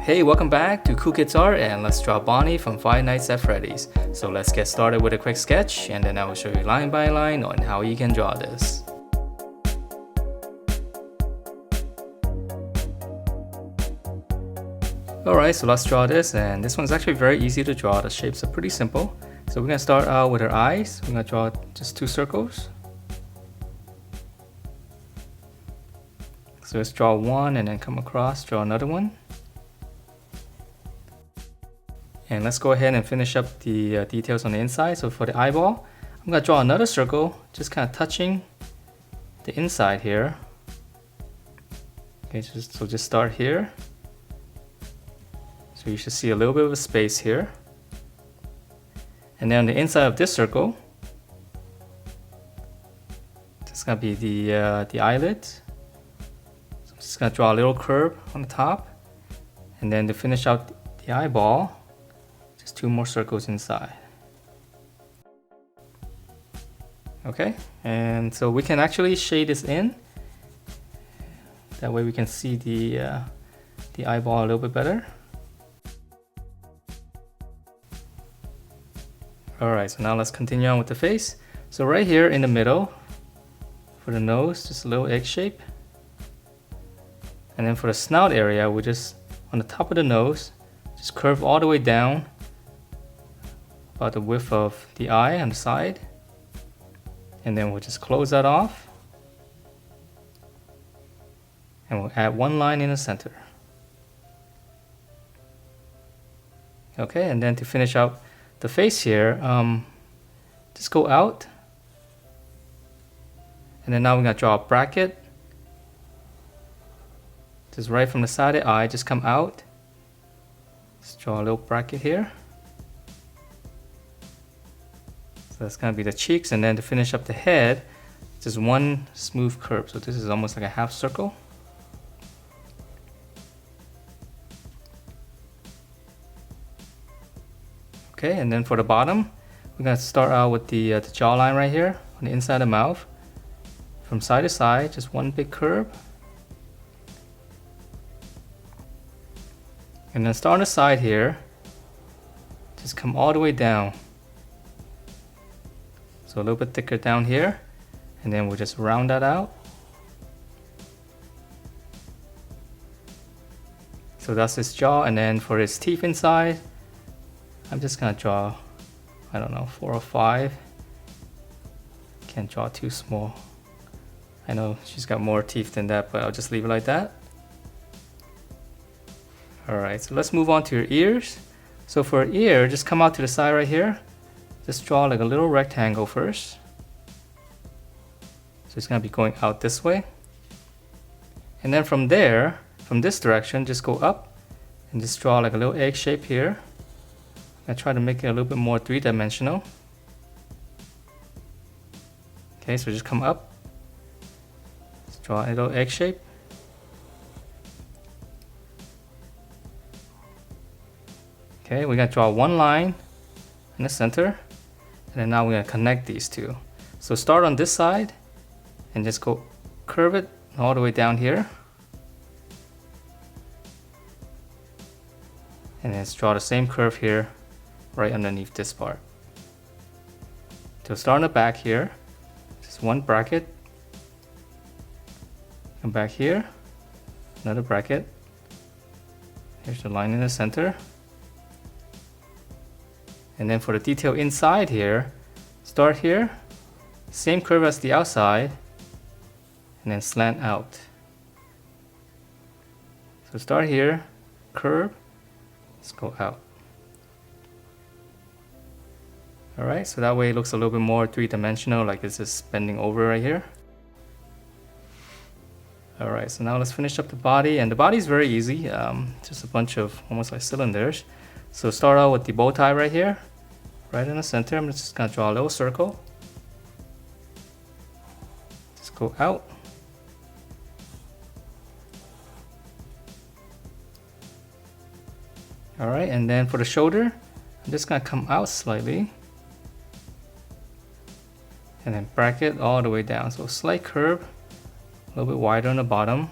Hey, welcome back to Cool Kids Art, and let's draw Bonnie from Five Nights at Freddy's. So let's get started with a quick sketch, and then I will show you line by line on how you can draw this. Alright, so let's draw this, and this one's actually very easy to draw. The shapes are pretty simple. So we're going to start out with her eyes. We're going to draw just 2 circles. So let's draw one and then come across, draw another one. And let's go ahead and finish up the details on the inside. So for the eyeball, I'm going to draw another circle, just kind of touching the inside here. Okay, so just start here. So you should see a little bit of a space here. And then on the inside of this circle, it's going to be the eyelid. So I'm just going to draw a little curve on the top. And then to finish out the eyeball, just 2 more circles inside. Okay, and so we can actually shade this in. That way we can see the eyeball a little bit better. Alright, so now let's continue on with the face. So right here in the middle, for the nose, just a little egg shape. And then for the snout area, we just, on the top of the nose, just curve all the way down about the width of the eye on the side, and then we'll just close that off, and we'll add one line in the center. Okay, and then to finish out the face here, just go out, and then now we're going to draw a bracket just right from the side of the eye, just come out. Let's draw a little bracket here. That's going to be the cheeks, and then to finish up the head, just one smooth curve. So this is almost like a half circle. Okay, and then for the bottom, we're going to start out with the jawline right here on the inside of the mouth. From side to side, just one big curve. And then start on the side here, just come all the way down. So a little bit thicker down here, and then we'll just round that out. So that's his jaw, and then for his teeth inside, I'm just gonna draw, I don't know, 4 or 5. Can't draw too small. I know she's got more teeth than that, but I'll just leave it like that. Alright, so let's move on to your ears. So for an ear, just come out to the side right here. Just draw like a little rectangle first. So it's going to be going out this way. And then from there, from this direction, just go up and just draw like a little egg shape here. I try to make it a little bit more 3-dimensional. Okay, so just come up. Just draw a little egg shape. Okay, we're going to draw one line in the center. And then now we're going to connect these two. So start on this side and just go curve it all the way down here. And then let's draw the same curve here right underneath this part. So start on the back here, just one bracket. Come back here, another bracket. Here's the line in the center. And then for the detail inside here, start here, same curve as the outside, and then slant out. So start here, curve, let's go out. Alright, so that way it looks a little bit more 3-dimensional, like it's just bending over right here. Alright, so now let's finish up the body, and the body is very easy, just a bunch of almost like cylinders. So start out with the bow tie right here, right in the center. I'm just going to draw a little circle. Just go out. Alright, and then for the shoulder, I'm just going to come out slightly. And then bracket all the way down. So slight curve, a little bit wider on the bottom.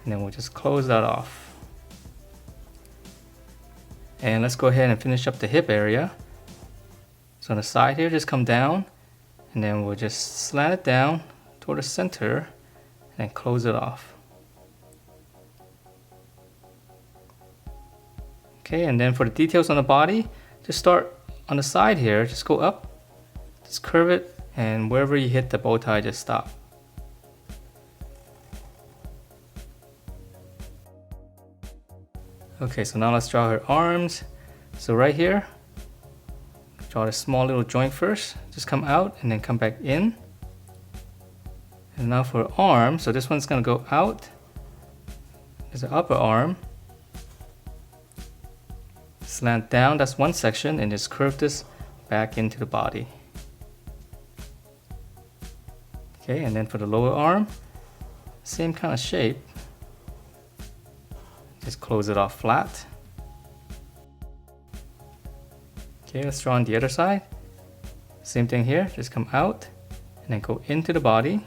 And then we'll just close that off. And let's go ahead and finish up the hip area. So on the side here, just come down, and then we'll just slant it down toward the center and close it off. Okay, and then for the details on the body, just start on the side here, just go up, just curve it, and wherever you hit the bow tie, just stop. Okay, so now let's draw her arms. So right here, draw a small little joint first, just come out and then come back in. And now for arm, so this one's gonna go out. There's the upper arm. Slant down, that's one section, and just curve this back into the body. Okay, and then for the lower arm, same kind of shape. Just close it off flat. Okay, let's draw on the other side. Same thing here, just come out and then go into the body.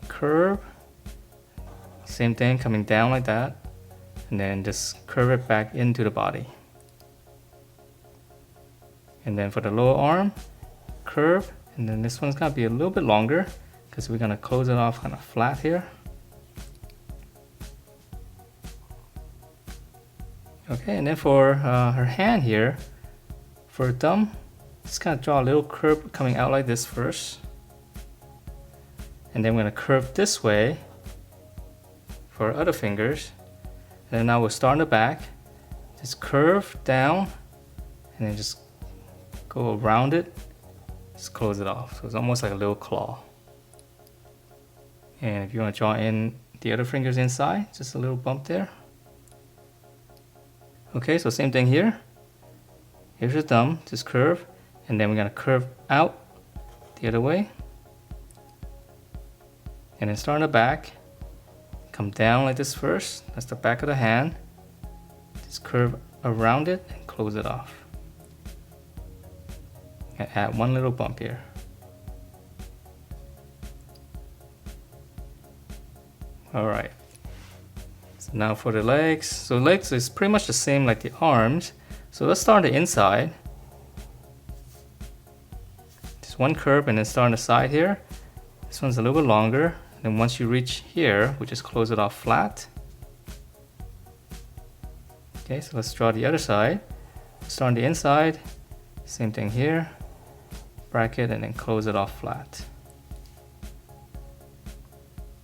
Curve. Same thing, coming down like that. And then just curve it back into the body. And then for the lower arm, curve, and then this one's gonna be a little bit longer because we're gonna close it off kind of flat here. Okay, and then for her hand here, for her thumb, just kind of draw a little curve coming out like this first. And then we're gonna curve this way for our other fingers. And then now we'll start in the back, just curve down, and then just go around it, just close it off. So it's almost like a little claw. And if you want to draw in the other fingers inside, just a little bump there. Okay, so same thing here. Here's your thumb, just curve, and then we're gonna curve out the other way. And then start in the back. Come down like this first, that's the back of the hand. Just curve around it and close it off. And add one little bump here. Alright, so now for the legs. So legs is pretty much the same like the arms. So let's start on the inside. Just one curve and then start on the side here. This one's a little bit longer. Then once you reach here, we just close it off flat. Okay, so let's draw the other side. Start on the inside, same thing here. Bracket and then close it off flat.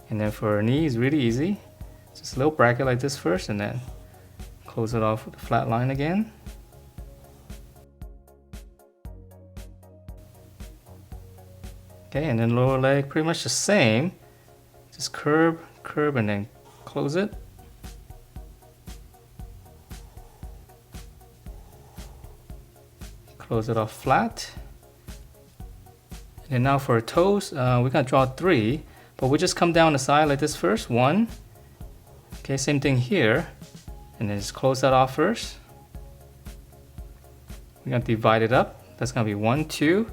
And then for our knee, it's really easy. Just a little bracket like this first and then close it off with a flat line again. Okay, and then lower leg, pretty much the same. Just curve, curve, and then close it. Close it off flat. And now for our toes, we're gonna draw 3, but we just come down the side like this first. 1. Okay, same thing here. And then just close that off first. We're gonna divide it up. That's gonna be 1, 2.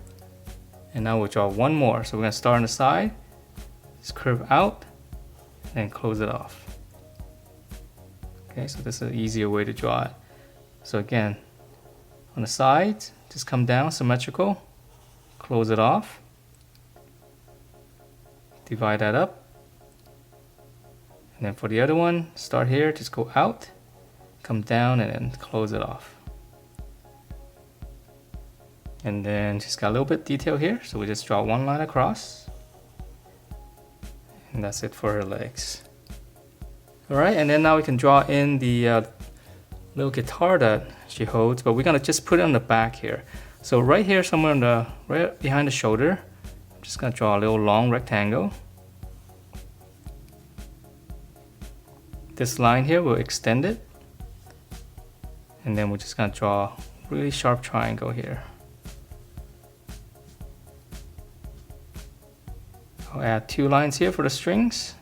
And now we'll draw 1 more. So we're gonna start on the side. Just curve out and close it off. Okay, so this is an easier way to draw it. So again, on the sides, just come down symmetrical, close it off, divide that up, and then for the other one, start here, just go out, come down, and then close it off. And then just got a little bit detail here, so we just draw 1 line across. And that's it for her legs. Alright, and then now we can draw in the little guitar that she holds, but we're gonna just put it on the back here. So right here, somewhere on the right behind the shoulder, I'm just gonna draw a little long rectangle. This line here, we'll extend it. And then we're just gonna draw a really sharp triangle here. I'll add 2 lines here for the strings.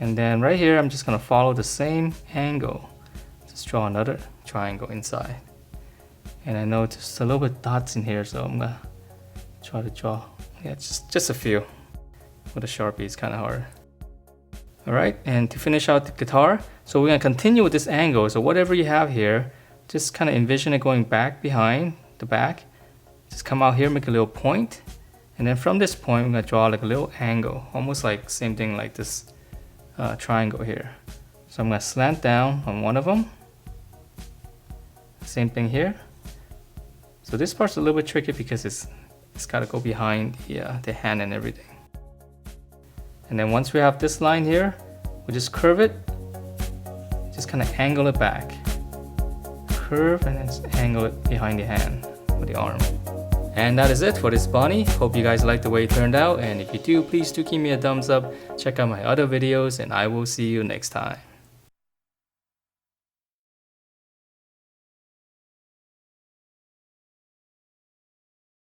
And then right here, I'm just gonna follow the same angle. Just draw another triangle inside. And I know just a little bit dots in here, so I'm gonna try to draw, yeah, just a few. With a Sharpie, it's kinda hard. Alright, and to finish out the guitar, so we're going to continue with this angle. So whatever you have here, just kind of envision it going back behind the back. Just come out here, make a little point. And then from this point, we're going to draw like a little angle. Almost like same thing like this triangle here. So I'm going to slant down on one of them. Same thing here. So this part's a little bit tricky because it's got to go behind the hand and everything. And then once we have this line here, we just curve it, just kind of angle it back. Curve and then just angle it behind the hand or the arm. And that is it for this bunny. Hope you guys liked the way it turned out, and if you do, please do give me a thumbs up. Check out my other videos, and I will see you next time.